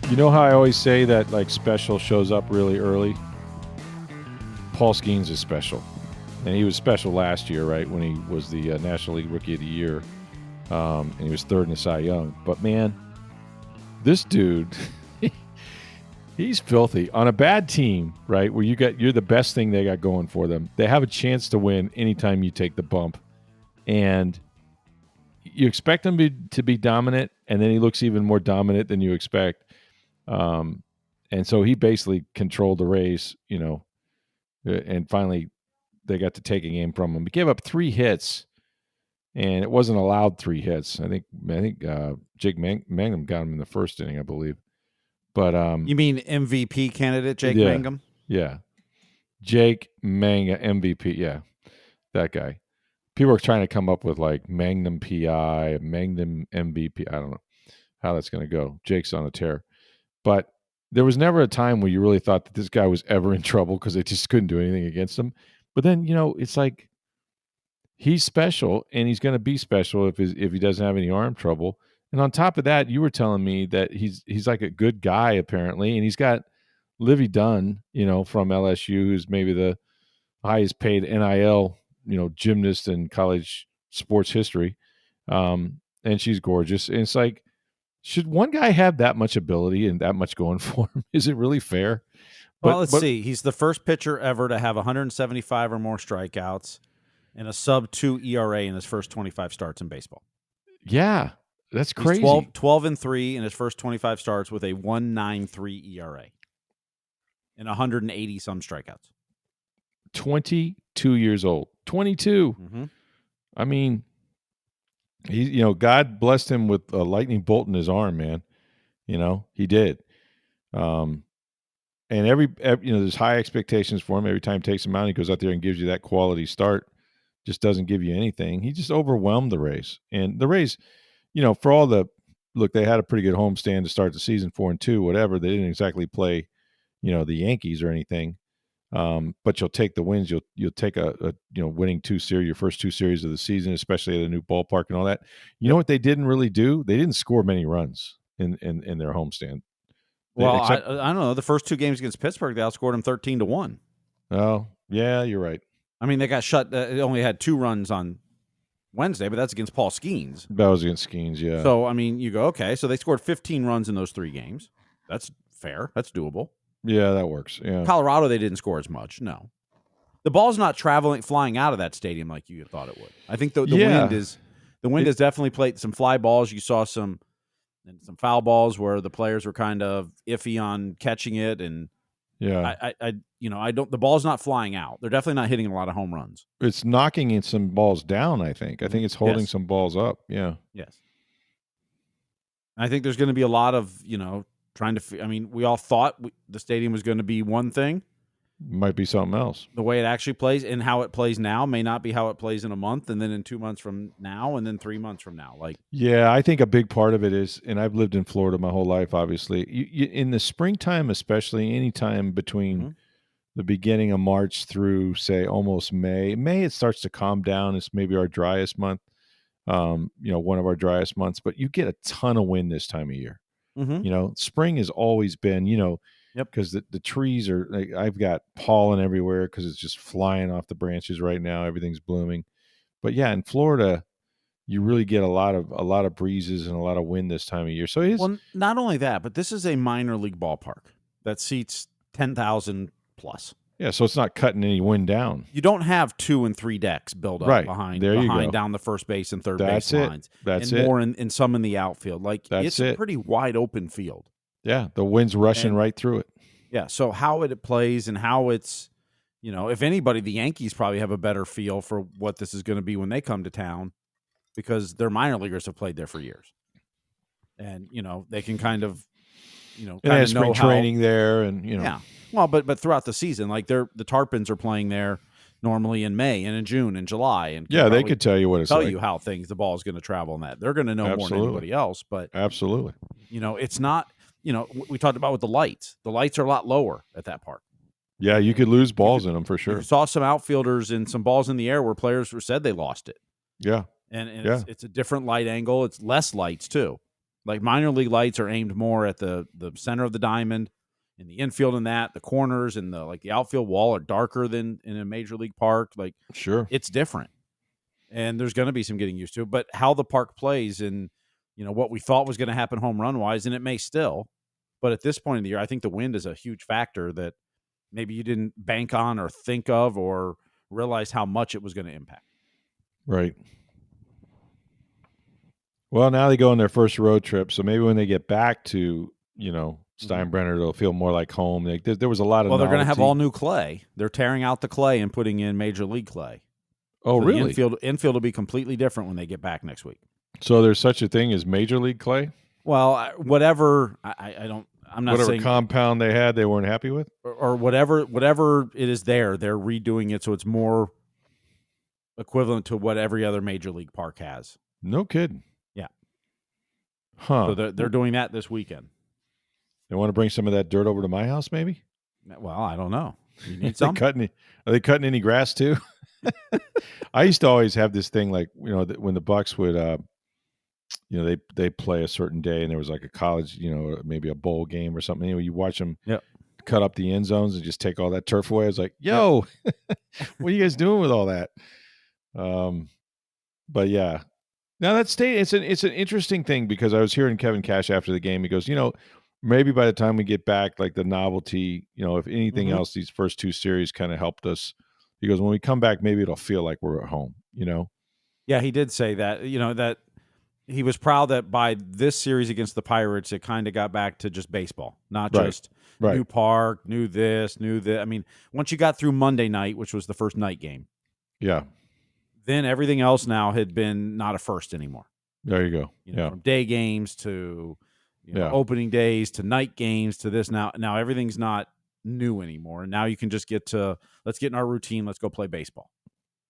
You know how I always say that like special shows up really early? Paul Skenes is special. And he was special last year, right, when he was the National League Rookie of the Year. And he was third in the Cy Young. But, man, this dude, he's filthy. On a bad team, right, where you're the best thing they got going for them, they have a chance to win anytime you take the bump. And you expect him to be dominant, and then he looks even more dominant than you expect. And so he basically controlled the race, and finally they got to take a game from him. He gave up 3 hits, and it wasn't allowed 3 hits. I think Jake Mangum got him in the first inning, I believe. But you mean MVP candidate Jake yeah, Mangum? Yeah, Jake Mangum MVP. Yeah, that guy. People are trying to come up with like Magnum PI, Magnum MVP. I don't know how that's going to go. Jake's on a tear, but there was never a time where you really thought that this guy was ever in trouble because they just couldn't do anything against him. But then, it's like he's special, and he's going to be special if he doesn't have any arm trouble. And on top of that, you were telling me that he's like a good guy apparently, and he's got Livy Dunn, from LSU, who's maybe the highest paid NIL, gymnast in college sports history, and she's gorgeous. And it's like, should one guy have that much ability and that much going for him? Is it really fair? Well, let's see. He's the first pitcher ever to have 175 or more strikeouts and a sub-2 ERA in his first 25 starts in baseball. Yeah, that's crazy. He's 12-3 in his first 25 starts with a 1.93 ERA and 180-some strikeouts. 22 years old. 22. Mm-hmm. I mean, God blessed him with a lightning bolt in his arm, man. He did. And there's high expectations for him. Every time he takes him out, he goes out there and gives you that quality start. Just doesn't give you anything. He just overwhelmed the Rays. And the Rays, for all they had a pretty good homestand to start the season, 4-2, whatever. They didn't exactly play, the Yankees or anything. But you'll take the wins. You'll take a winning your first 2 series of the season, especially at a new ballpark and all that. You know what they didn't really do? They didn't score many runs in their homestand. Well, I don't know. The first 2 games against Pittsburgh, they outscored them 13-1. Oh, yeah, you're right. I mean, they got shut. They only had 2 runs on Wednesday, but that's against Paul Skenes. That was against Skenes, yeah. So, I mean, you go, okay, so they scored 15 runs in those 3 games. That's fair. That's doable. Yeah, that works. Yeah. Colorado, they didn't score as much. No. The ball's not flying out of that stadium like you thought it would. I think the wind has definitely played some fly balls. You saw some foul balls where the players were kind of iffy on catching it, and yeah, the ball's not flying out. They're definitely not hitting a lot of home runs. It's knocking some balls down, I think. I think it's holding some balls up. Yeah. Yes. I think there's going to be a lot of, trying to we all thought the stadium was going to be one thing. Might be something else. The way it actually plays and how it plays now may not be how it plays in a month, and then in 2 months from now, and then 3 months from now. Yeah, I think a big part of it is, and I've lived in Florida my whole life, obviously. You in the springtime, especially, any time between the beginning of March through, say, almost May. May, it starts to calm down. It's maybe our driest month, one of our driest months. But you get a ton of wind this time of year. Mm-hmm. Spring has always been, because the trees are, I've got pollen everywhere because it's just flying off the branches right now. Everything's blooming. But yeah, in Florida, you really get a lot of breezes and a lot of wind this time of year. So it's not only that, but this is a minor league ballpark that seats 10,000 plus. Yeah, so it's not cutting any wind down. You don't have 2 and 3 decks built up behind down the first base and third base lines. That's and more in some in the outfield. It's a pretty wide open field. Yeah, the wind's rushing right through it. Yeah, so how it plays and how it's, if anybody, the Yankees probably have a better feel for what this is going to be when they come to town, because their minor leaguers have played there for years. And, they can kind of, and they have spring training there, and, Yeah. Well, but throughout the season, the Tarpons are playing there normally in May and in June and July, and they could tell you what it's like. You how the ball is going to travel, and that they're going to know more than anybody else. But absolutely, it's not. We talked about with the lights. The lights are a lot lower at that park. Yeah, you could lose balls in them for sure. You saw some outfielders and some balls in the air where players said they lost it. Yeah, and it's a different light angle. It's less lights too. Like minor league lights are aimed more at the center of the diamond, in the infield, and the corners and the outfield wall are darker than in a major league park. Like, Sure. it's different, and there's going to be some getting used to. But how the park plays, and what we thought was going to happen home run wise, and it may still, but at this point in the year, I think the wind is a huge factor that maybe you didn't bank on or think of or realize how much it was going to impact. Right. Well, now they go on their first road trip, so maybe when they get back to Steinbrenner, they'll feel more like home. Like there was a lot of they're going to novelty. have all new clay. They're tearing out the clay and putting in major league clay. Oh, so really? The infield will be completely different when they get back next week. So there's such a thing as major league clay? Well, whatever. I'm not whatever saying compound they had, they weren't happy with, or whatever it is. They're redoing it so it's more equivalent to what every other major league park has. No kidding. Yeah. Huh. So they're doing that this weekend. They want to bring some of that dirt over to my house, maybe? Well, I don't know. You need some? Are they cutting any grass too? I used to always have this thing like, when the Bucs would, they play a certain day and there was like a college, maybe a bowl game or something. You watch them cut up the end zones and just take all that turf away. I was like, yo, what are you guys doing with all that? But yeah. Now it's an interesting thing because I was hearing Kevin Cash after the game. He goes, maybe by the time we get back, like the novelty, if anything else, these first two series kind of helped us. He goes, when we come back, maybe it'll feel like we're at home, Yeah, he did say that, that he was proud that by this series against the Pirates, it kind of got back to just baseball, not just new park, new this, new that. I mean, once you got through Monday night, which was the first night game. Yeah. Then everything else now had been not a first anymore. There you go. From day games to opening days to night games to this. Now everything's not new anymore. And now you can just let's get in our routine. Let's go play baseball.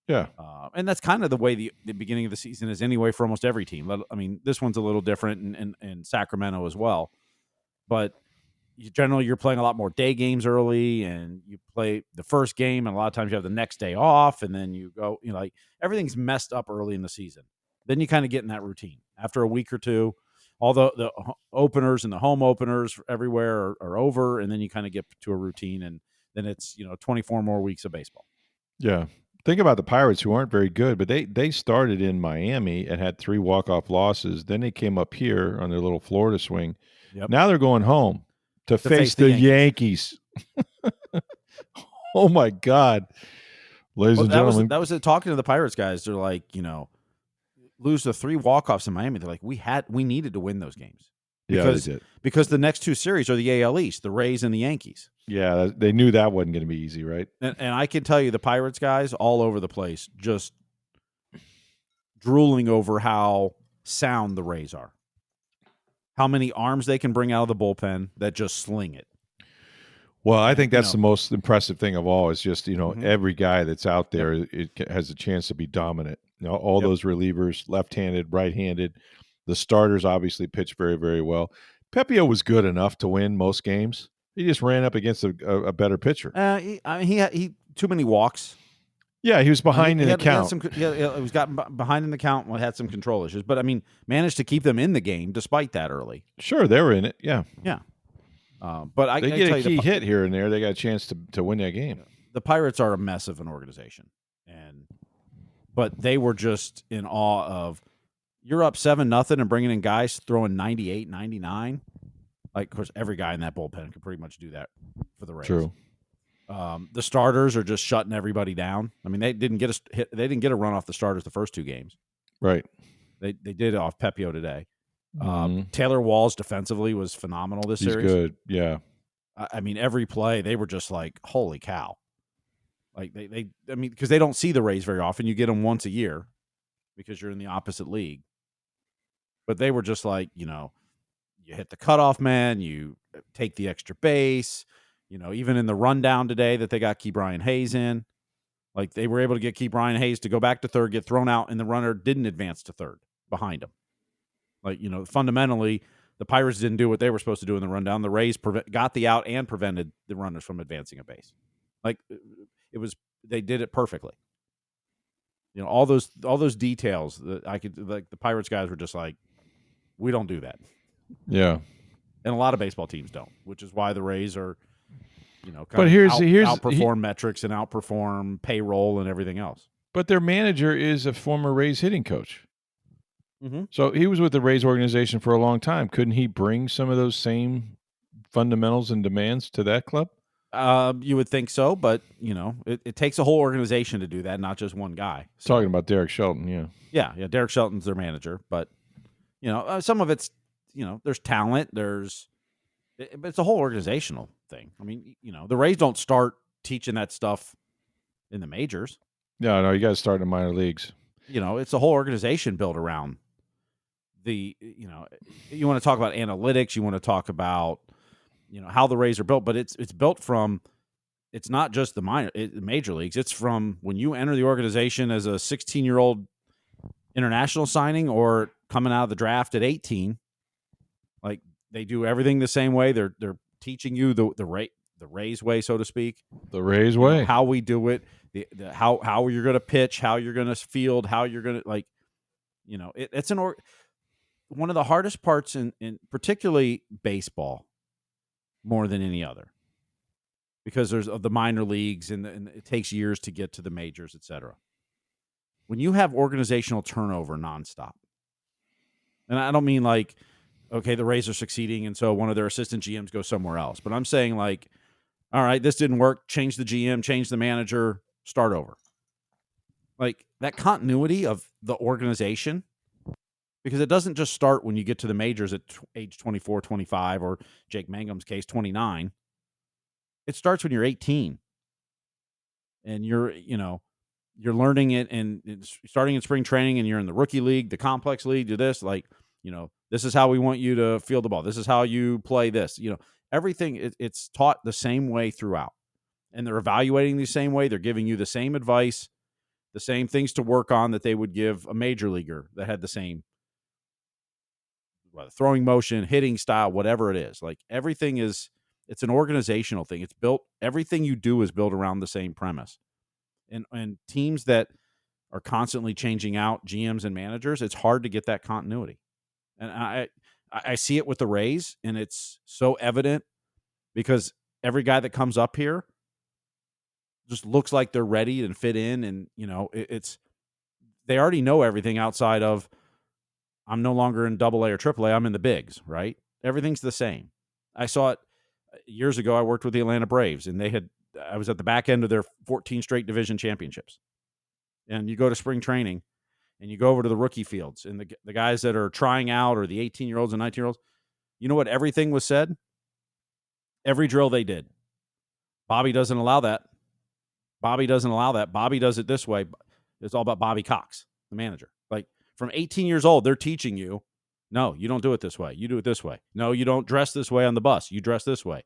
Yeah. And that's kind of the way the beginning of the season is anyway for almost every team. I mean, this one's a little different in Sacramento as well. But generally you're playing a lot more day games early, and you play the first game, and a lot of times you have the next day off, and then you go, like everything's messed up early in the season. Then you kind of get in that routine after a week or two. All the openers and the home openers everywhere are over, and then you kind of get to a routine, and then it's 24 more weeks of baseball. Yeah. Think about the Pirates, who aren't very good, but they started in Miami and had 3 walk-off losses. Then they came up here on their little Florida swing. Yep. Now they're going home to face the Yankees. Oh, my God. Ladies and gentlemen. That was it. Talking to the Pirates guys, they're like, lose the 3 walk-offs in Miami. They're like, we needed to win those games. Because, they did. Because the next 2 series are the AL East, the Rays and the Yankees. Yeah, they knew that wasn't going to be easy, right? And I can tell you the Pirates guys all over the place just drooling over how sound the Rays are. How many arms they can bring out of the bullpen that just sling it. Well, I think that's the most impressive thing of all is just, every guy that's out there it has a chance to be dominant. All those relievers, left-handed, right-handed. The starters obviously pitch very, very well. Pepio was good enough to win most games. He just ran up against a better pitcher. He had too many walks. Yeah, he was behind in the count. He was gotten behind in the count and had some control issues. But, managed to keep them in the game despite that early. Sure, they were in it, yeah. Yeah. But they get a key hit here and there. They got a chance to win that game. The Pirates are a mess of an organization. But they were just in awe of, you're up 7-0 and bringing in guys throwing 98, 99. Like, of course, every guy in that bullpen could pretty much do that for the Rays. True. The starters are just shutting everybody down. They didn't get a run off the starters the first 2 games. Right. They did off Pepio today. Taylor Walls defensively was phenomenal this series. He's good. Yeah. Every play they were just like, holy cow. Like because they don't see the Rays very often. You get them once a year because you're in the opposite league. But they were just like, you hit the cutoff man, you take the extra base. Even in the rundown today that they got Key Brian Hayes in, like they were able to get Key Brian Hayes to go back to third, get thrown out, and the runner didn't advance to third behind him. Like, fundamentally, the Pirates didn't do what they were supposed to do in the rundown. The Rays got the out and prevented the runners from advancing a base. Like they did it perfectly. All those details that the Pirates guys were just like, we don't do that. Yeah. And a lot of baseball teams don't, which is why the Rays are, kind But of here's outperform metrics and outperform payroll and everything else. but their manager is a former Rays hitting coach. Mm-hmm. So he was with the Rays organization for a long time. Couldn't he bring some of those same fundamentals and demands to that club? You would think so, but it takes a whole organization to do that, not just one guy. So, Talking about Derek Shelton, yeah. yeah. Derek Shelton's their manager, but some of it's there's talent, but it's a whole organizational thing. I mean, the Rays don't start teaching that stuff in the majors. No, you got to start in the minor leagues. It's a whole organization built around you want to talk about analytics, you want to talk about how the Rays are built, but it's built from, it's not just the major leagues. It's from when you enter the organization as a 16-year-old international signing or coming out of the draft at 18. Like, they do everything the same way. They're teaching you the Rays way, so to speak. The Rays way. How we do it, how you're going to pitch, how you're going to field, how you're going to it's one of the hardest parts in particularly baseball, more than any other, because there's the minor leagues and it takes years to get to the majors, etc. When you have organizational turnover nonstop, and I don't mean like, okay, the Rays are succeeding and so one of their assistant GMs goes somewhere else, but I'm saying like, all right, this didn't work, change the GM, change the manager, start over. Like, that continuity of the organization, because it doesn't just start when you get to the majors at age 24, 25, or Jake Mangum's case, 29. It starts when you're 18. And you're learning it and it's starting in spring training, and you're in the rookie league, the complex league, do this, like, this is how we want you to field the ball. This is how you play this. Everything, it's taught the same way throughout. And they're evaluating the same way. They're giving you the same advice, the same things to work on that they would give a major leaguer that had the same throwing motion, hitting style, whatever it is. Like, everything it's an organizational thing. It's built, everything you do is built around the same premise. And teams that are constantly changing out GMs and managers, it's hard to get that continuity. And I see it with the Rays, and it's so evident because every guy that comes up here just looks like they're ready and fit in. And, they already know everything outside of, I'm no longer in AA or AAA. I'm in the bigs, right? Everything's the same. I saw it years ago. I worked with the Atlanta Braves, and I was at the back end of their 14 straight division championships. And you go to spring training, and you go over to the rookie fields, and the guys that are trying out, or the 18-year-olds and 19-year-olds, you know what everything was said? Every drill they did. Bobby doesn't allow that. Bobby doesn't allow that. Bobby does it this way. It's all about Bobby Cox, the manager. Like, from 18 years old, they're teaching you, no, you don't do it this way. You do it this way. No, you don't dress this way on the bus. You dress this way.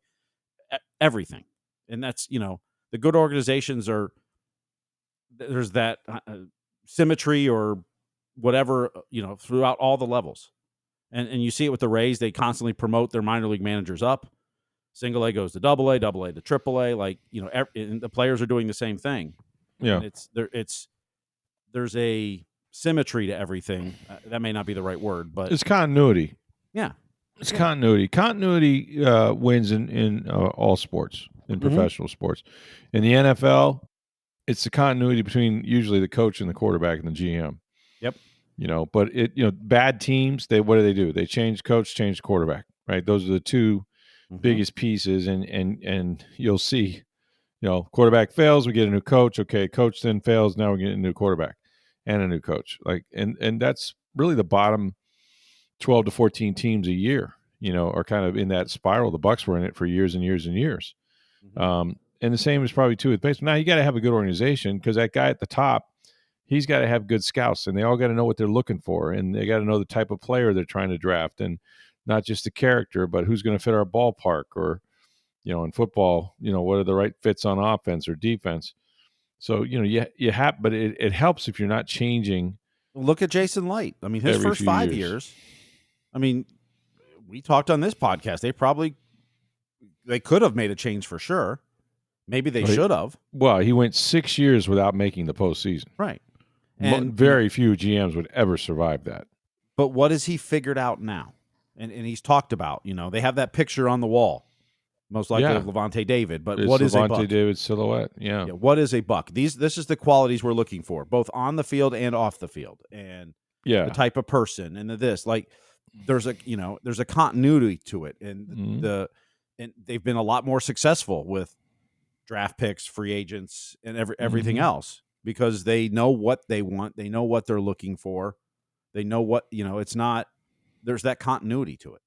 Everything. And that's, the good organizations there's that symmetry or whatever, throughout all the levels. And you see it with the Rays. They constantly promote their minor league managers up. Single A goes to AA to AAA. Like, and the players are doing the same thing. Yeah. And there's a symmetry to everything. That may not be the right word, but it's continuity. Yeah. It's continuity. Continuity wins in all sports, in professional sports. In the NFL, it's the continuity between usually the coach and the quarterback and the GM. Yep. But bad teams, what do? They change coach, change quarterback, right? Those are the two biggest pieces, and you'll see, quarterback fails, we get a new coach. Okay, coach then fails, now we get a new quarterback and a new coach. Like, and that's really the bottom 12 to 14 teams a year, are kind of in that spiral. The Bucs were in it for years and years and years. And the same is probably true with baseball. Now, you got to have a good organization, because that guy at the top, he's got to have good scouts, and they all got to know what they're looking for, and they got to know the type of player they're trying to draft, and not just the character, but who's going to fit our ballpark, or, in football, what are the right fits on offense or defense. So, you have, but it helps if you're not changing. Look at Jason Light. I mean, his first 5 years. I mean, we talked on this podcast. They could have made a change for sure. Maybe they should have. Well, he went 6 years without making the postseason. Right. And very few GMs would ever survive that. But what has he figured out now? and he's talked about. They have that picture on the wall, most likely Yeah. of Levante David. But It's what is a Levante Buck? David silhouette. Yeah. Yeah, what is a Buck? This is the qualities we're looking for, both on the field and off the field, and the type of person, and there's a continuity to it, and they've been a lot more successful with draft picks, free agents, and everything else because they know what they want, they know what they're looking for, they know what it's not. There's that continuity to it.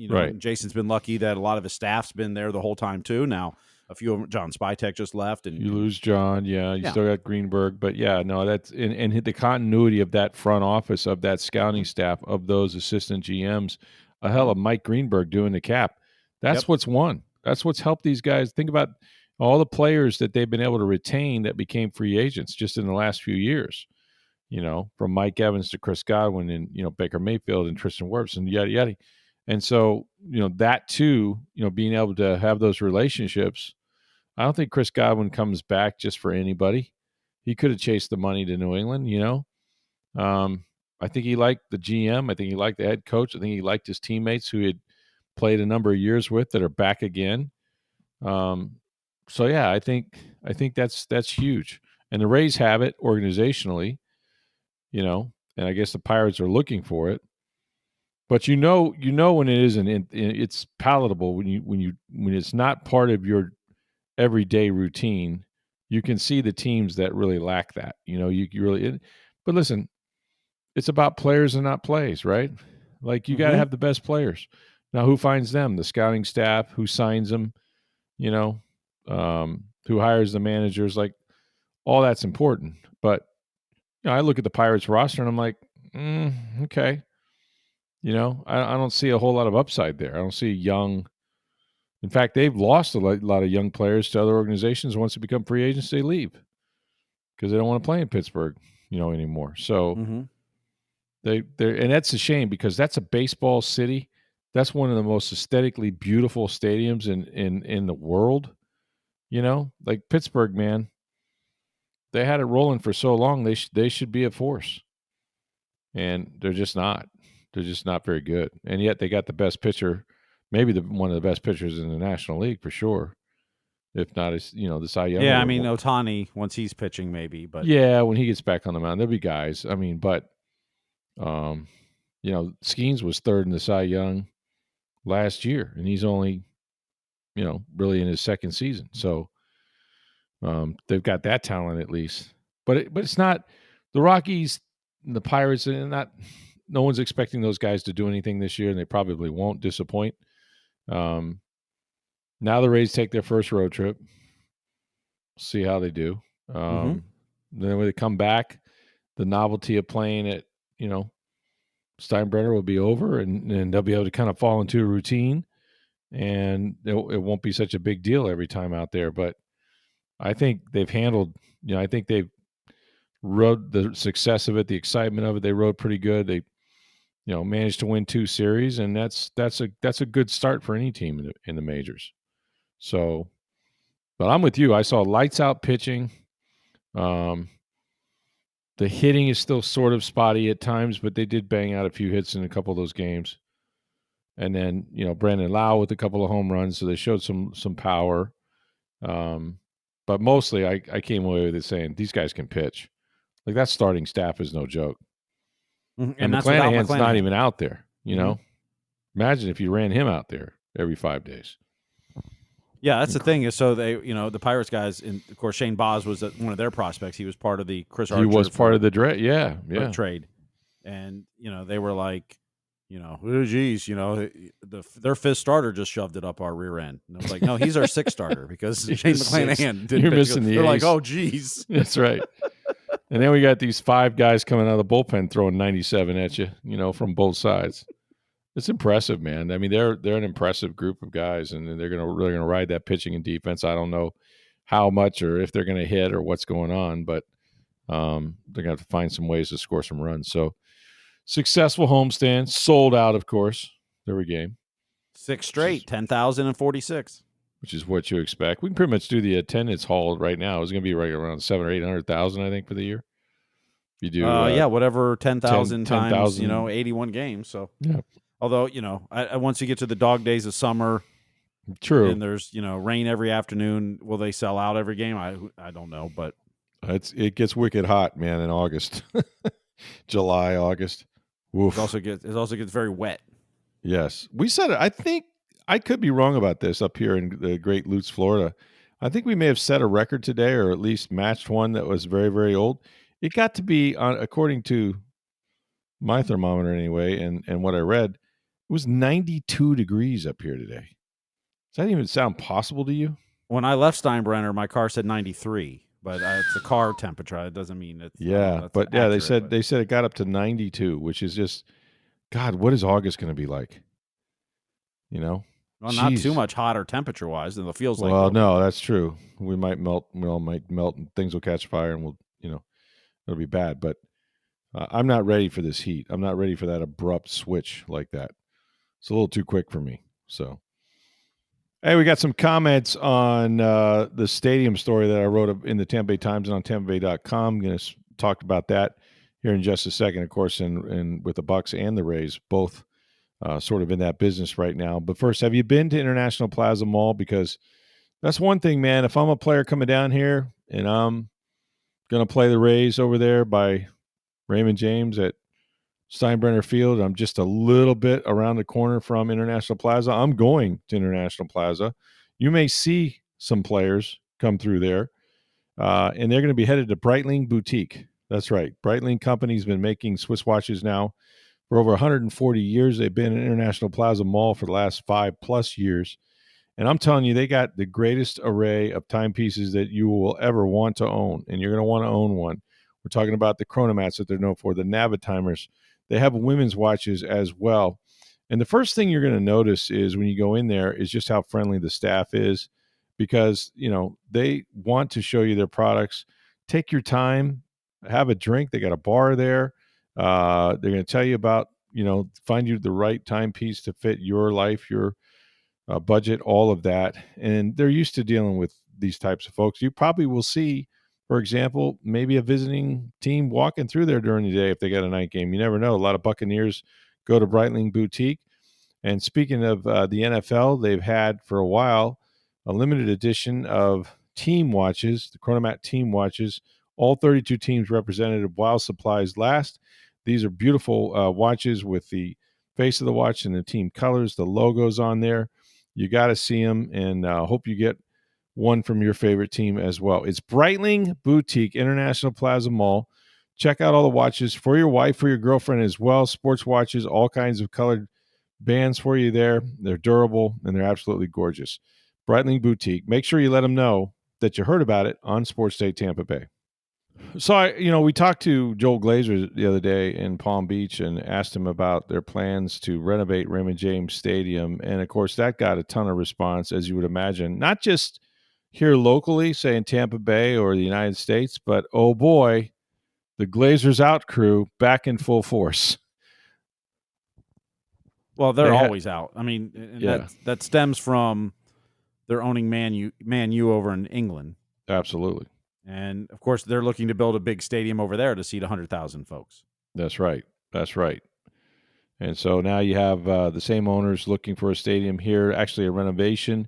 Right. And Jason's been lucky that a lot of his staff's been there the whole time too. Now, a few of them, John Spytek just left, and you lose John, you still got Greenberg, but that's and the continuity of that front office, of that scouting staff, of those assistant GMs, a hell of Mike Greenberg doing the cap. That's what's won. That's what's helped these guys. Think about all the players that they've been able to retain that became free agents just in the last few years. From Mike Evans to Chris Godwin and Baker Mayfield and Tristan Wirfs and yada yada. And so, that too, being able to have those relationships. I don't think Chris Godwin comes back just for anybody. He could have chased the money to New England, I think he liked the GM. I think he liked the head coach. I think he liked his teammates who he had played a number of years with that are back again. So yeah, I think that's huge. And the Rays have it organizationally, and I guess the Pirates are looking for it. But when it isn't, it's palatable when it's not part of your everyday routine. You can see the teams that really lack that. You really. But listen, it's about players and not plays, right? Like you got to have the best players. Now, who finds them? The scouting staff. Who signs them? Who hires the managers? Like all that's important. But I look at the Pirates roster and I'm like, okay. I don't see a whole lot of upside there. I don't see young. In fact, they've lost a lot of young players to other organizations. Once they become free agents, they leave because they don't want to play in Pittsburgh, anymore. So they and that's a shame because that's a baseball city. That's one of the most aesthetically beautiful stadiums in the world. Like Pittsburgh, man. They had it rolling for so long. They should be a force, and they're just not. They're just not very good. And yet they got the best pitcher, maybe one of the best pitchers in the National League for sure. If not, the Cy Young. Yeah, I mean Ohtani once he's pitching, maybe, but yeah, when he gets back on the mound, there'll be guys. I mean, but Skenes was third in the Cy Young last year, and he's only, really in his second season. So they've got that talent at least. But it's not the Rockies, and the Pirates, and not. No one's expecting those guys to do anything this year, and they probably won't disappoint. Now the Rays take their first road trip. See how they do. Then when they come back, the novelty of playing at, Steinbrenner will be over, and they'll be able to kind of fall into a routine, and it won't be such a big deal every time out there. But I think they've handled, I think they've rode the success of it, the excitement of it. They rode pretty good. They, managed to win 2 series, and that's a good start for any team in the majors. So, but I'm with you. I saw lights out pitching. The hitting is still sort of spotty at times, but they did bang out a few hits in a couple of those games. And then, Brandon Lau with a couple of home runs, so they showed some power. But mostly I came away with it saying these guys can pitch. Like that starting staff is no joke. And McClanahan's not even out there, Imagine if you ran him out there every 5 days. Yeah, that's the thing. Is so they, the Pirates guys, and of course Shane Baz was one of their prospects. He was part of the Chris Archer. He was part of the trade, and they were like, geez, their 5th starter just shoved it up our rear end. And I was like, no, he's our 6th starter because Shane McClanahan didn't. You're missing the. They're like, oh, geez, that's right. And then we got these 5 guys coming out of the bullpen throwing 97 at you, from both sides. It's impressive, man. I mean, they're an impressive group of guys, and they're gonna ride that pitching and defense. I don't know how much or if they're gonna hit or what's going on, but they're gonna have to find some ways to score some runs. So successful homestand, sold out, of course. Every game, 6 straight, 10,046, which is what you expect. We can pretty much do the attendance haul right now. It's gonna be right around 700,000 or 800,000, I think, for the year. You do Yeah, whatever 10,000 times 10,000. 81 games. So Yeah, although once you get to the dog days of summer true. and there's rain every afternoon, will they sell out every game? I don't know, but It gets wicked hot, man, in August, July, August. it Woof. also gets very wet. Yes, we said it. I think I could be wrong about this up here in the Great Lutz, Florida. I think we may have set a record today, or at least matched one that was very, very old. It got to be, according to my thermometer anyway, and what I read, it was 92 degrees up here today. Does that even sound possible to you? When I left Steinbrenner, my car said 93, but it's a car temperature. It doesn't mean it's Yeah, that's but yeah, accurate. they said it got up to 92, which is just God. What is August going to be like? You know, Well, not too jeez. much hotter temperature wise, and it feels like Well, it'll be. no, But that's true. We might melt. We all might melt, and things will catch fire, and it'll be bad. But I'm not ready for this heat. I'm not ready for that abrupt switch like that. It's a little too quick for me. So, hey, we got some comments on the stadium story that I wrote in the Tampa Bay Times and on TampaBay.com. I'm going to talk about that here in just a second. Of course, in with the Bucs and the Rays, both sort of in that business right now. But first, have you been to International Plaza Mall? Because that's one thing, man. If I'm a player coming down here and I'm going to play the Rays over there by Raymond James at Steinbrenner Field, I'm just a little bit around the corner from International Plaza, I'm going to International Plaza. You may see some players come through there, and they're going to be headed to Breitling Boutique. That's right. Breitling Company's been making Swiss watches now for over 140 years. They've been in International Plaza Mall for the last 5+ years. And I'm telling you, they got the greatest array of timepieces that you will ever want to own, and you're going to want to own one. We're talking about the chronomats that they're known for, the Navitimers. They have women's watches as well. And the first thing you're going to notice is when you go in there is just how friendly the staff is, because they want to show you their products. Take your time, have a drink. They got a bar there. They're going to tell you about find you the right timepiece to fit your life, your budget, all of that. And they're used to dealing with these types of folks. You probably will see, for example, maybe a visiting team walking through there during the day if they got a night game. You never know. A lot of Buccaneers go to Breitling Boutique. And speaking of the NFL, they've had for a while a limited edition of team watches, the Chronomat team watches, all 32 teams represented while supplies last. These are beautiful watches with the face of the watch and the team colors, the logos on there. You got to see them, and hope you get one from your favorite team as well. It's Breitling Boutique, International Plaza Mall. Check out all the watches for your wife, for your girlfriend as well. Sports watches, all kinds of colored bands for you there. They're durable, and they're absolutely gorgeous. Breitling Boutique. Make sure you let them know that you heard about it on Sports Day Tampa Bay. So we talked to Joel Glazer the other day in Palm Beach and asked him about their plans to renovate Raymond James Stadium, and of course that got a ton of response, as you would imagine, not just here locally, say in Tampa Bay or the United States, but oh boy, the Glazers out crew back in full force. Well, they're always out. I mean, and Yeah, that stems from they're owning Man U over in England. absolutely. And of course, they're looking to build a big stadium over there to seat 100,000 folks. That's right. That's right. And so now you have the same owners looking for a stadium here, actually a renovation.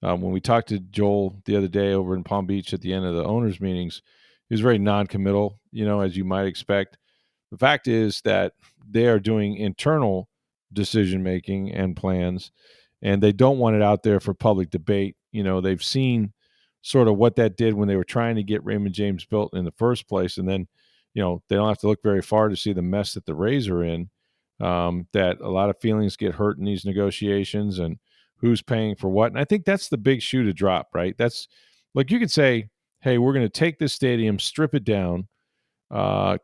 When we talked to Joel the other day over in Palm Beach at the end of the owners' meetings, he was very non-committal, as you might expect. The fact is that they are doing internal decision-making and plans, and they don't want it out there for public debate. They've seen sort of what that did when they were trying to get Raymond James built in the first place, and then, they don't have to look very far to see the mess that the Rays are in, that a lot of feelings get hurt in these negotiations and who's paying for what. And I think that's the big shoe to drop, right? That's like you could say, hey, we're going to take this stadium, strip it down,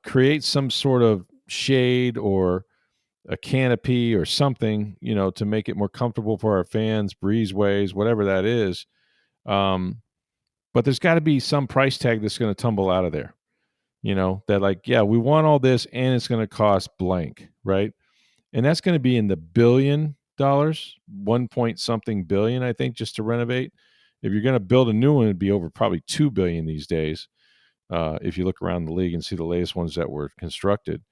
create some sort of shade or a canopy or something, to make it more comfortable for our fans, breezeways, whatever that is. But there's got to be some price tag that's going to tumble out of there, that like, yeah, we want all this and it's going to cost blank, right? And that's going to be in the $1 billion, 1 point something billion, I think, just to renovate. If you're going to build a new one, it'd be over probably $2 billion these days. if you look around the league and see the latest ones that were constructed.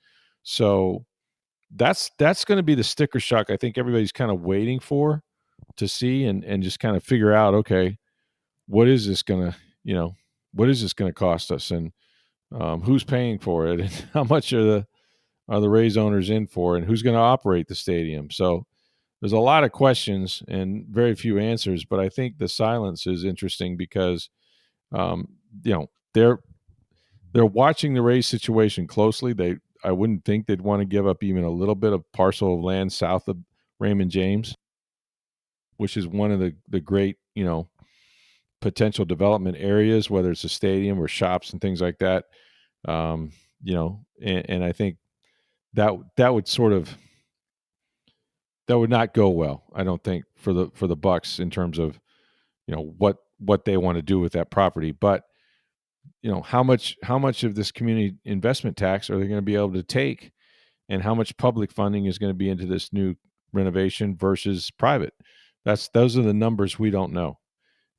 So that's going to be the sticker shock I think everybody's kind of waiting for to see and just kind of figure out, okay, what is this going to, what is this going to cost us, and who's paying for it, and how much are the Rays owners in for, and who's going to operate the stadium. So there's a lot of questions and very few answers, but I think the silence is interesting because, um, they're watching the Rays situation closely. I wouldn't think they'd want to give up even a little bit of parcel of land south of Raymond James, which is one of the great, potential development areas, whether it's a stadium or shops and things like that. And I think that would that would not go well, I don't think, for the Bucs in terms of, what they want to do with that property. But how much of this community investment tax are they going to be able to take, and how much public funding is going to be into this new renovation versus private? Those are the numbers we don't know.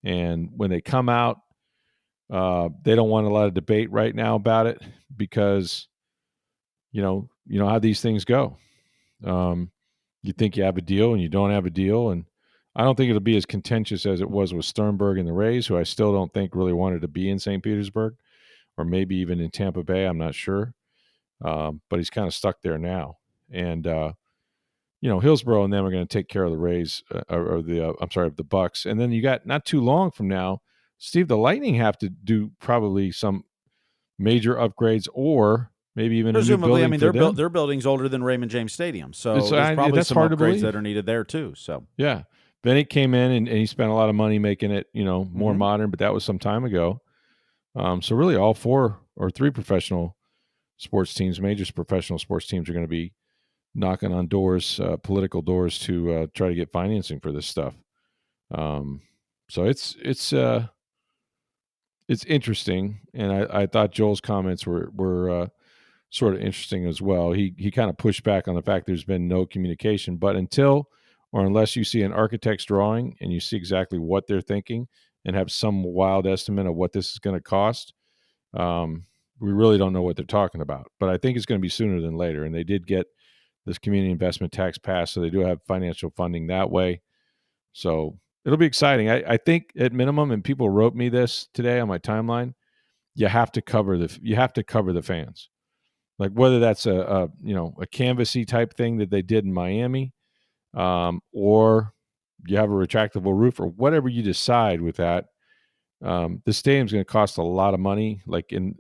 And when they come out, they don't want a lot of debate right now about it because you know how these things go. You think you have a deal and you don't have a deal, and I don't think it'll be as contentious as it was with Sternberg and the Rays, who I still don't think really wanted to be in St. Petersburg, or maybe even in Tampa Bay. I'm not sure, but he's kind of stuck there now. And Hillsborough and them are going to take care of the Rays, or the the Bucs. And then you got, not too long from now, Steve, the Lightning have to do probably some major upgrades, or maybe even presumably. a new building. Their building's older than Raymond James Stadium, so there's probably that's some hard upgrades that are needed there too. So yeah, Bennett came in and he spent a lot of money making it more modern, but that was some time ago. So really, all 4 or 3 professional sports teams, major professional sports teams, are going to be knocking on doors, political doors, to try to get financing for this stuff. So it's interesting, and I thought Joel's comments were sort of interesting as well. He kind of pushed back on the fact there's been no communication, but unless you see an architect's drawing and you see exactly what they're thinking and have some wild estimate of what this is going to cost, we really don't know what they're talking about. But I think it's going to be sooner than later, and they did get this community investment tax passed, so they do have financial funding that way. So it'll be exciting. I think at minimum, and people wrote me this today on my timeline, you have to cover the fans. Like, whether that's a canvasy type thing that they did in Miami, or you have a retractable roof, or whatever you decide with that. The stadium's going to cost a lot of money, like in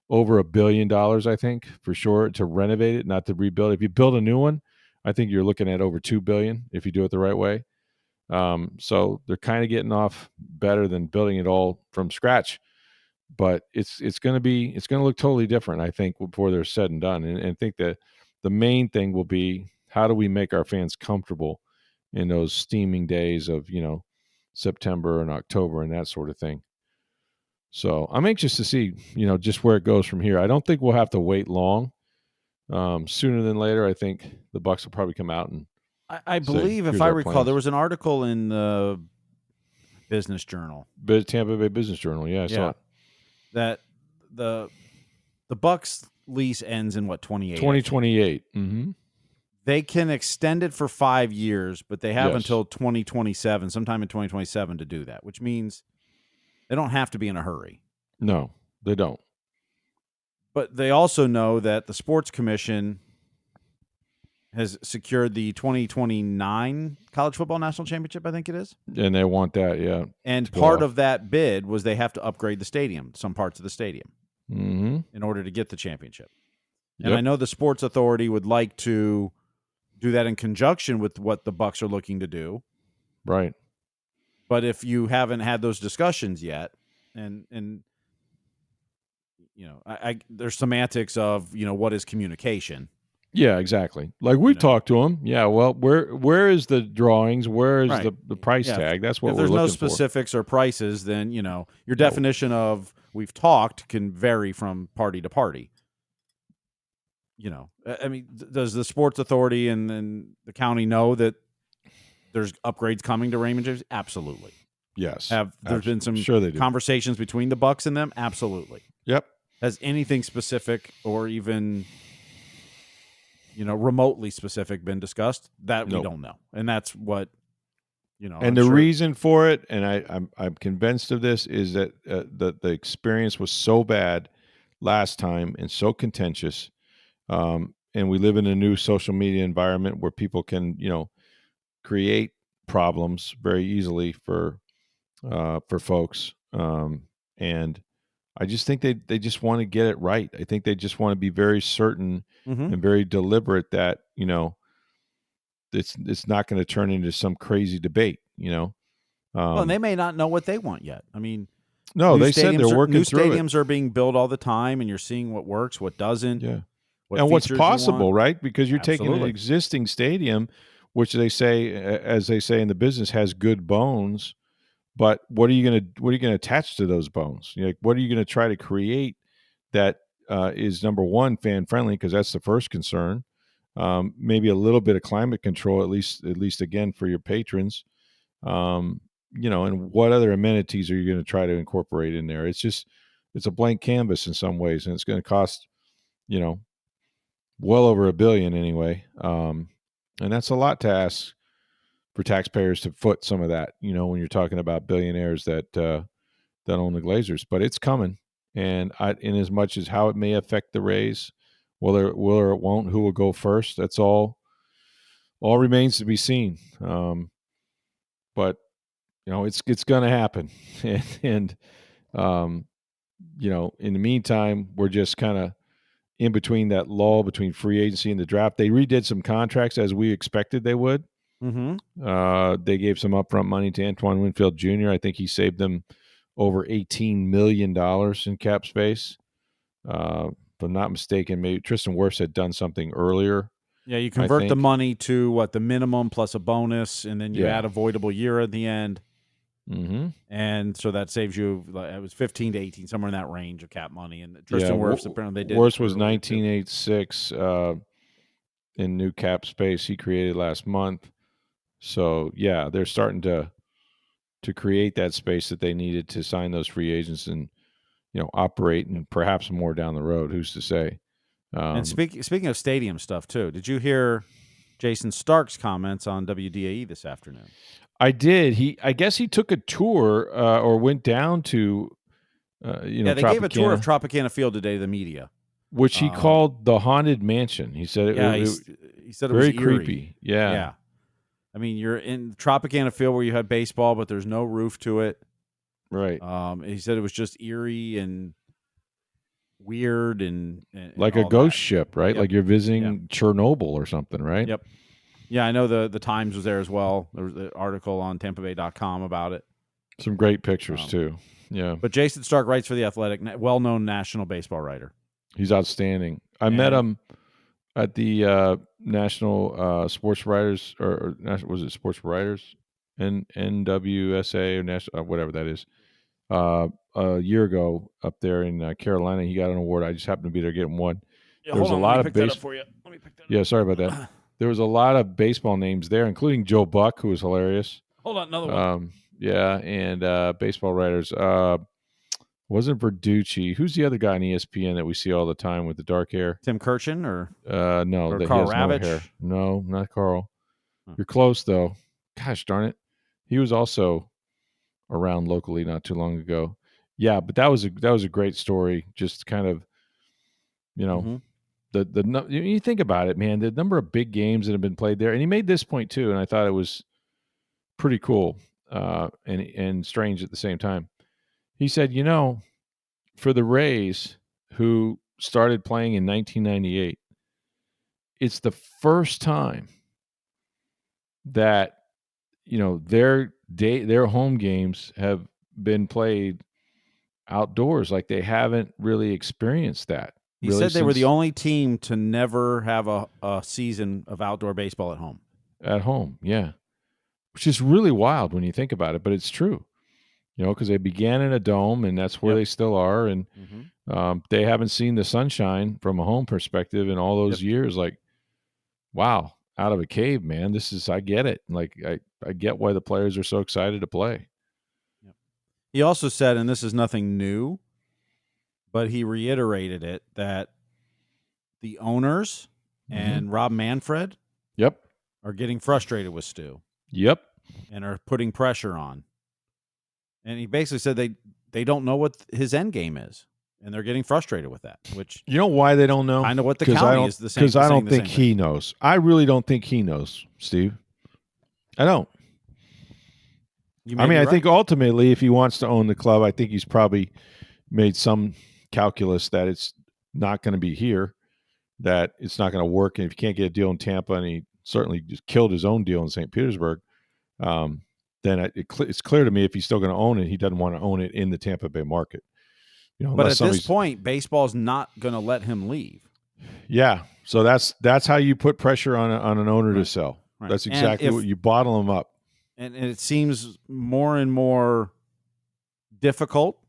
over $1 billion, I think, for sure, to renovate it, not to rebuild. If you build a new one, I think you're looking at over $2 billion if you do it the right way. So they're kind of getting off better than building it all from scratch. But it's going to look totally different, I think, before they're said and done. And I think that the main thing will be, how do we make our fans comfortable in those steaming days of September and October and that sort of thing. So I'm anxious to see just where it goes from here. I don't think we'll have to wait long. Sooner than later, I think the Bucs will probably come out and I believe, if I recall, there was an article in the Business Journal, Tampa Bay Business Journal. Yeah, I saw it. That the Bucs lease ends in 2028. Mm-hmm. They can extend it for 5 years, but they have Yes. until 2027, sometime in 2027, to do that, which means they don't have to be in a hurry. No, they don't. But they also know that the Sports Commission has secured the 2029 College Football National Championship, I think it is. And they want that, yeah. And part of that bid was they have to upgrade the stadium, some parts of the stadium, in order to get the championship. Yep. And I know the Sports Authority would like to do that in conjunction with what the Bucs are looking to do. Right. But if you haven't had those discussions yet, and there's semantics of, what is communication? Yeah, exactly. Like, we've talked to them. Yeah, well, where is the drawings? Where is the price tag? That's what we're looking for. If there's no specifics or prices, then, your definition of "we've talked" can vary from party to party. I mean, does the Sports Authority and the county know that there's upgrades coming to Raymond James? Absolutely. Yes. Have there been some conversations between the Bucs and them? Absolutely. Yep. Has anything specific or even remotely specific been discussed? That we Nope. don't know, and that's what And I'm the sure. reason for it, and I'm convinced of this, is that the experience was so bad last time and so contentious. And we live in a new social media environment where people can, create problems very easily for folks. And I just think they just want to get it right. I think they just want to be very certain Mm-hmm. and very deliberate that it's not going to turn into some crazy debate. Well, and they may not know what they want yet. I mean, No, they said they're working new through it. stadiums are being built all the time, and you're seeing what works, what doesn't, Yeah. what And what's features you possible, want. right? Because you're taking an Absolutely. existing stadium, which they say, as they say in the business, has good bones. But what are you going to attach to those bones? What are you going to try to create that is, number one, fan friendly? Because that's the first concern. Maybe a little bit of climate control, at least again for your patrons. And what other amenities are you going to try to incorporate in there? It's a blank canvas in some ways, and it's going to cost, well over $1 billion anyway. And that's a lot to ask for taxpayers to foot some of that, when you're talking about billionaires that own the Glazers. But it's coming, and in as much as how it may affect the Rays, whether it will or it won't, who will go first, that's all remains to be seen. But it's going to happen, and in the meantime, we're just kind of in between that lull between free agency and the draft. They redid some contracts as we expected they would. Mm-hmm. They gave some upfront money to Antoine Winfield Jr. I think he saved them over $18 million in cap space. If I'm not mistaken, maybe Tristan Wirfs had done something earlier. Yeah, you convert the money to the minimum plus a bonus, and then you add a voidable year at the end. Mm-hmm. And so that saves you. It was 15 to 18, somewhere in that range of cap money. And Tristan Wirfs, apparently they did. Wirfs was 1986 in new cap space he created last month. So yeah, they're starting to create that space that they needed to sign those free agents and operate, and perhaps more down the road. Who's to say? And speaking of stadium stuff too, did you hear Jayson Starks' comments on WDAE this afternoon? I did. I guess he took a tour or went down to they gave a tour of Tropicana Field today to the media, which he called the Haunted Mansion. He said he said it very was eerie. Creepy. Yeah. I mean, you're in Tropicana Field where you had baseball, but there's no roof to it. Right. He said it was just eerie and weird and like and a ghost ship, right? Yep. Like you're visiting Chernobyl or something, right? Yep. Yeah, I know the Times was there as well. There was an article on TampaBay.com about it. Some great pictures too. Yeah. But Jayson Stark writes for The Athletic, well-known national baseball writer. He's outstanding. I met him at the National Sports Writers, or was it Sports Writers, NWSA or National, whatever that is, a year ago up there in Carolina. He got an award. I just happened to be there getting one. Yeah, there was a lot of baseball. Let me pick that up. Yeah, sorry about that. There was a lot of baseball names there, including Joe Buck, who was hilarious. Hold on, another one. Yeah, and baseball writers. Wasn't Verducci? Who's the other guy on ESPN that we see all the time with the dark hair? Tim Kirchin or no, or that Carl he has Ravitch? no hair. No, not Carl. You're close though. Gosh darn it, he was also around locally not too long ago. Yeah, but that was a great story. Just kind of, you think about it, man. The number of big games that have been played there, and he made this point too, and I thought it was pretty cool and strange at the same time. He said, for the Rays, who started playing in 1998, it's the first time that their home games have been played outdoors. Like they haven't really experienced that. He said they were the only team to never have a season of outdoor baseball at home. At home, yeah, which is really wild when you think about it, but it's true. Because they began in a dome, and that's where they still are, and they haven't seen the sunshine from a home perspective in all those years. Like, wow, out of a cave, man. I get it. Like, I get why the players are so excited to play. He also said, and this is nothing new, but he reiterated it that the owners and Rob Manfred Yep. are getting frustrated with Stu Yep. and are putting pressure on. And he basically said they don't know what his end game is, and they're getting frustrated with that. Which You know why they don't know? kind of what the county is the same. Because I don't saying the think same he thing. knows. I really don't think he knows, Steve. I don't. I mean, I think ultimately, if he wants to own the club, I think he's probably made some calculus that it's not going to be here, that it's not going to work. And if you can't get a deal in Tampa, and he certainly just killed his own deal in St. Petersburg, then it's clear to me if he's still going to own it, he doesn't want to own it in the Tampa Bay market. but at this point, baseball's not going to let him leave. Yeah, so that's how you put pressure on an owner to sell. Right. That's exactly what you bottle them up. And it seems more and more difficult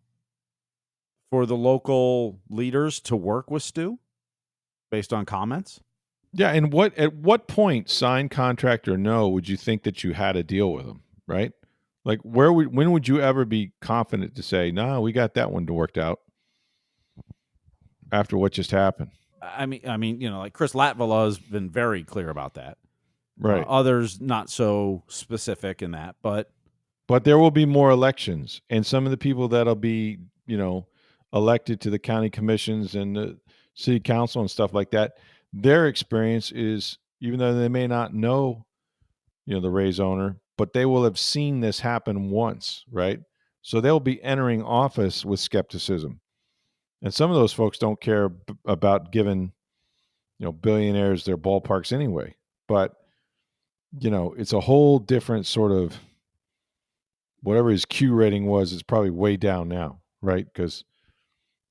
for the local leaders to work with Stu based on comments. Yeah, and at what point, sign contract or no, would you think that you had a deal with him, right? Like when would you ever be confident to say, "No, we got that one worked out"? After what just happened. I mean, like Chris Latvala has been very clear about that. Right. Others not so specific in that, but there will be more elections, and some of the people that'll be, elected to the county commissions and the city council and stuff like that, their experience is, even though they may not know, the Rays owner, but they will have seen this happen once, right? So they'll be entering office with skepticism. And some of those folks don't care about giving, billionaires their ballparks anyway. But, it's a whole different sort of, whatever his Q rating was, it's probably way down now, right? Because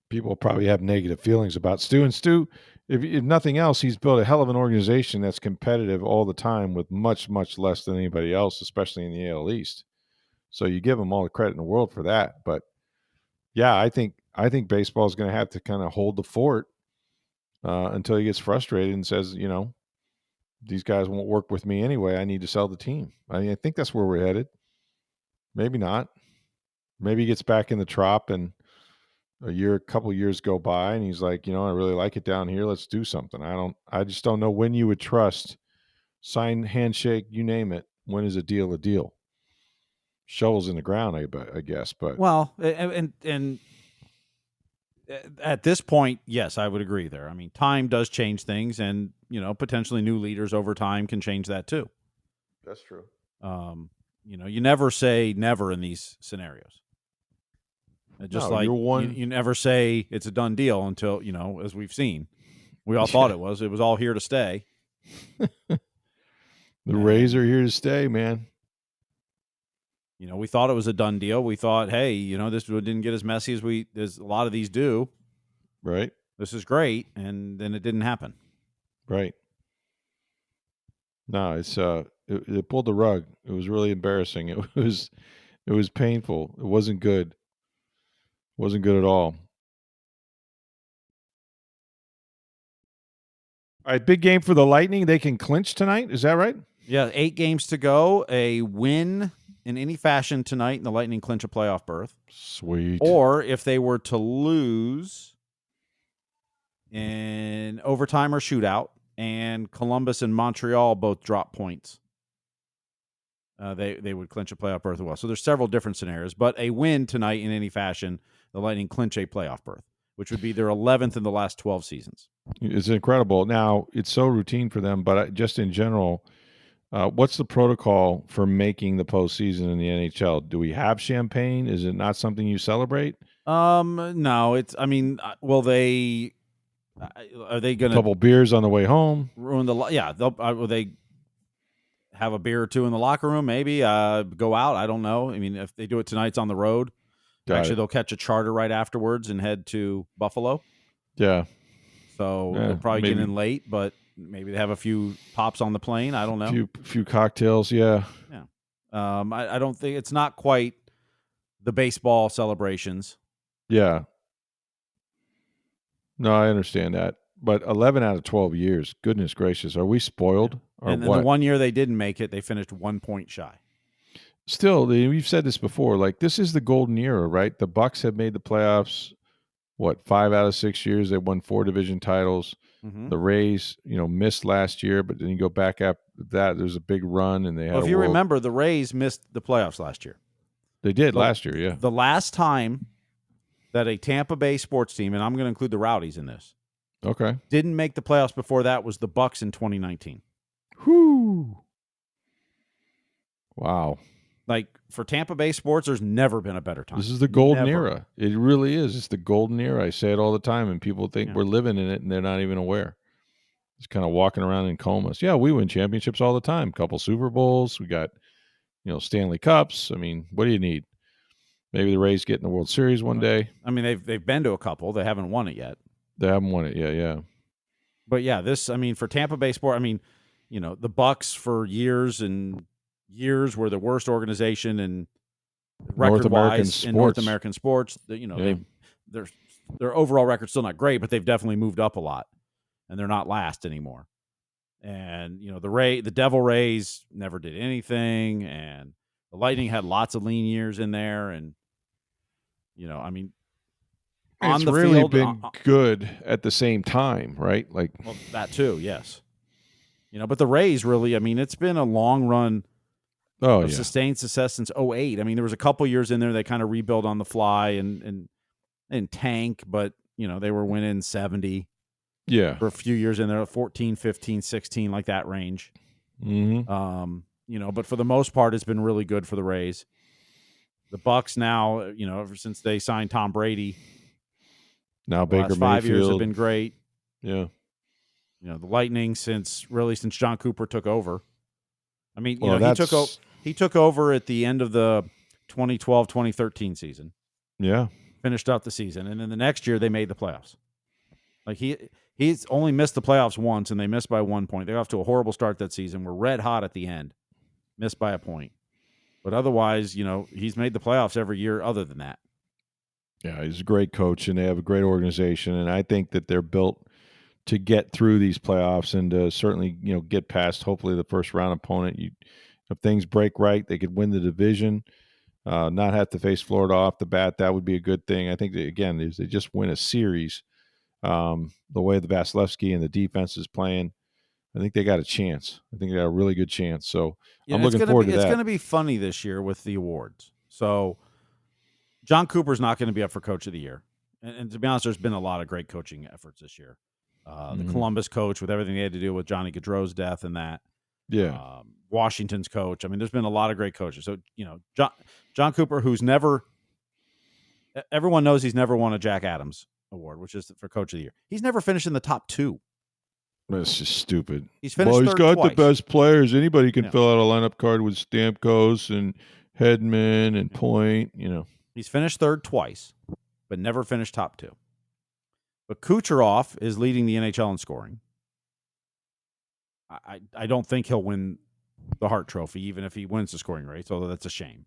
people probably have negative feelings about Stu. And Stu, if nothing else, he's built a hell of an organization that's competitive all the time with much, much less than anybody else, especially in the AL East. So you give him all the credit in the world for that. But yeah, I think baseball is going to have to kind of hold the fort until he gets frustrated and says, these guys won't work with me anyway. I need to sell the team. I think that's where we're headed. Maybe not. Maybe he gets back in the trop and a couple years go by and he's like, I really like it down here. Let's do something. I just don't know when you would trust, sign, handshake, you name it. When is a deal a deal? Shovels in the ground, I guess. But and at this point, yes, I would agree there. I mean, time does change things, and potentially new leaders over time can change that too. That's true. You never say never in these scenarios. Just like you never say it's a done deal until, as we've seen, we all thought it was all here to stay. The Rays are here to stay, man. We thought it was a done deal. We thought, hey, this didn't get as messy as a lot of these do. Right. This is great, and then it didn't happen. Right. No, it's it pulled the rug. It was really embarrassing. It was painful. It wasn't good. It wasn't good at all. All right, big game for the Lightning. They can clinch tonight. Is that right? Yeah, 8 games to go. A win in any fashion tonight, and the Lightning clinch a playoff berth. Sweet. Or if they were to lose in overtime or shootout, and Columbus and Montreal both drop points, they would clinch a playoff berth as well. So there's several different scenarios, but a win tonight in any fashion, the Lightning clinch a playoff berth, which would be their 11th in the last 12 seasons. It's incredible. Now, it's so routine for them, but just in general, what's the protocol for making the postseason in the NHL? Do we have champagne? Is it not something you celebrate? No, it's. I mean, will they? Are they going to couple beers on the way home? Ruin the? Yeah, will they have a beer or two in the locker room? Maybe go out. I don't know. I mean, if they do it tonight, it's on the road. They'll catch a charter right afterwards and head to Buffalo. Yeah. So they'll probably get in late, but maybe they have a few pops on the plane. I don't know. Few cocktails. Yeah. Yeah. I don't think it's not quite the baseball celebrations. Yeah. No, I understand that. But 11 out of 12 years, goodness gracious, are we spoiled? Yeah. And then the one year they didn't make it, they finished 1 point shy. Still, we've said this before, like this is the golden era, right? The Bucs have made the playoffs 5 out of 6 years they won 4 division titles. Mm-hmm. The Rays, missed last year, but then you go back after that, there's a big run, and they had Well, if you remember, the Rays missed the playoffs last year. They did last year, yeah. The last time that a Tampa Bay sports team, and I'm going to include the Rowdies in this, Okay. didn't make the playoffs before that was the Bucs in 2019. Whoo. Wow. Like, for Tampa Bay sports, there's never been a better time. This is the golden Never. era. It really is. It's the golden era. I say it all the time, and people think we're living in it, and they're not even aware. Just kind of walking around in comas. Yeah, we win championships all the time. Couple Super Bowls. We got, Stanley Cups. I mean, what do you need? Maybe the Rays get in the World Series one day. I mean, they've been to a couple. They haven't won it yet. They haven't won it yet, yeah. But yeah, for Tampa Bay sport, the Bucs for years and years were the worst organization in record-wise in North American sports. Their overall record's still not great, but they've definitely moved up a lot, and they're not last anymore. And the Devil Rays never did anything, and the Lightning had lots of lean years in there, and on it's the really field, been good at the same time, right? Like, well, that too, yes. But the Rays really, it's been a long run. Sustained success since 2008. There was a couple years in there they kind of rebuilt on the fly and tank, but they were winning 70. Yeah. For a few years in there, 14, 15, 16, like that range. Mm-hmm. But for the most part, it's been really good for the Rays. The Bucs now, ever since they signed Tom Brady, now Baker Mayfield, 5 years have been great. Yeah. The Lightning since John Cooper took over. He took over at the end of the 2012-2013 season. Yeah. Finished out the season, and then the next year they made the playoffs. Like he's only missed the playoffs once, and they missed by 1 point. They got off to a horrible start that season. We're red hot at the end, missed by a point. But otherwise, he's made the playoffs every year other than that. Yeah, he's a great coach, and they have a great organization, and I think that they're built to get through these playoffs and to certainly, get past hopefully the first round opponent. If things break right, they could win the division, not have to face Florida off the bat. That would be a good thing. I think that, again, if they just win a series, the way the Vasilevsky and the defense is playing, I think they got a chance. I think they got a really good chance. So I'm looking forward to that. It's going to be funny this year with the awards. So John Cooper's not going to be up for Coach of the Year. And to be honest, there's been a lot of great coaching efforts this year. The Columbus coach with everything they had to do with Johnny Gaudreau's death and that. Yeah. Washington's coach. There's been a lot of great coaches. So, John Cooper, who's never – everyone knows he's never won a Jack Adams award, which is for Coach of the Year. He's never finished in the top 2. That's just stupid. He's finished he's got twice. The best players. Anybody can fill out a lineup card with Stamkos and Hedman and Point, He's finished third twice, but never finished top 2. But Kucherov is leading the NHL in scoring. I don't think he'll win the Hart Trophy, even if he wins the scoring race, although that's a shame.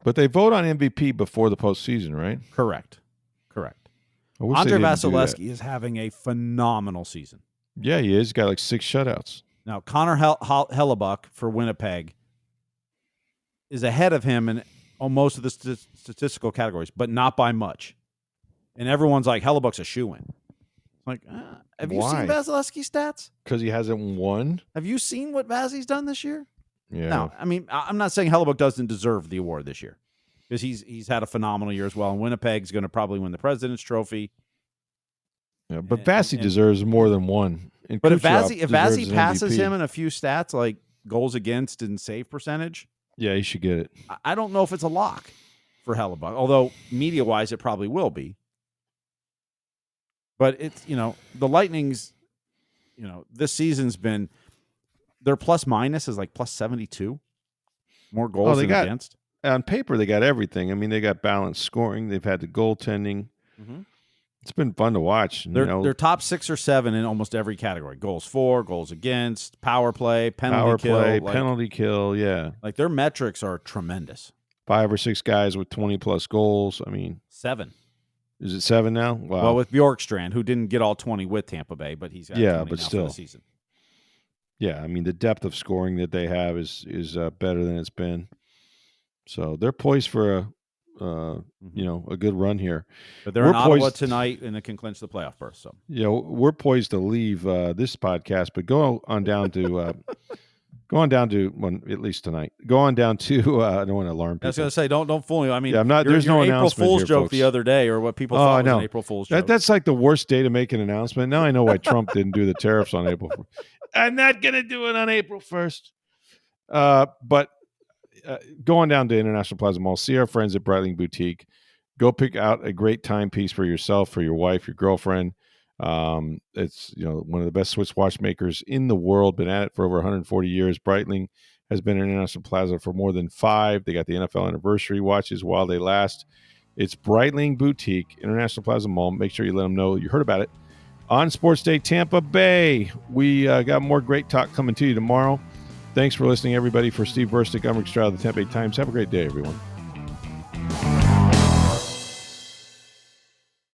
But they vote on MVP before the postseason, right? Correct. Andre Vasilevsky is having a phenomenal season. Yeah, he is. He's got like 6 shutouts. Now, Connor Hellebuck for Winnipeg is ahead of him in most of the statistical categories, but not by much. And everyone's like, Hellebuck's a shoo-in. Like, have you seen Vasilevsky's stats? Because he hasn't won. Have you seen what Vazzy's done this year? Yeah. No, I'm not saying Hellebuck doesn't deserve the award this year because he's had a phenomenal year as well. And Winnipeg's going to probably win the President's Trophy. Yeah, but Vazzy deserves more than one. But if Vazzy passes him in a few stats like goals against and save percentage, yeah, he should get it. I don't know if it's a lock for Hellebuck, although media-wise it probably will be. But it's, the Lightning's, this season's been, their plus minus is like plus 72. More goals than against. On paper, they got everything. They got balanced scoring. They've had the goaltending. Mm-hmm. It's been fun to watch. They're top 6 or 7 in almost every category. Goals for, goals against, power play, penalty kill. Yeah. Like their metrics are tremendous. 5 or 6 guys with 20-plus goals. 7. Is it 7 now? Wow. Well, with Bjorkstrand, who didn't get all 20 with Tampa Bay, but he's got 20 now for the season. Yeah, the depth of scoring that they have is better than it's been. So they're poised for a good run here. But they're in Ottawa tonight, and it can clinch the playoff berth. So we're poised to leave this podcast, but go on down to at least tonight. Go on down to I don't want to alarm people. I was going to say, don't fool me. I mean, I'm not. There's no April announcement Fool's here, joke folks. the other day, or what people thought was an April Fool's joke. That's like the worst day to make an announcement. Now I know why Trump didn't do the tariffs on April 1st. I'm not going to do it on April 1st. But go on down to International Plaza Mall. See our friends at Breitling Boutique. Go pick out a great timepiece for yourself, for your wife, your girlfriend. It's one of the best Swiss watchmakers in the world. Been at it for over 140 years. Breitling has been in International Plaza for more than 5. They got the NFL anniversary watches while they last. It's Breitling Boutique, International Plaza Mall. Make sure you let them know you heard about it on Sports Day Tampa Bay. We got more great talk coming to you tomorrow. Thanks for listening, everybody. For Steve Versnick, I'm Rick Stroud of the Tampa Bay Times. Have a great day, everyone.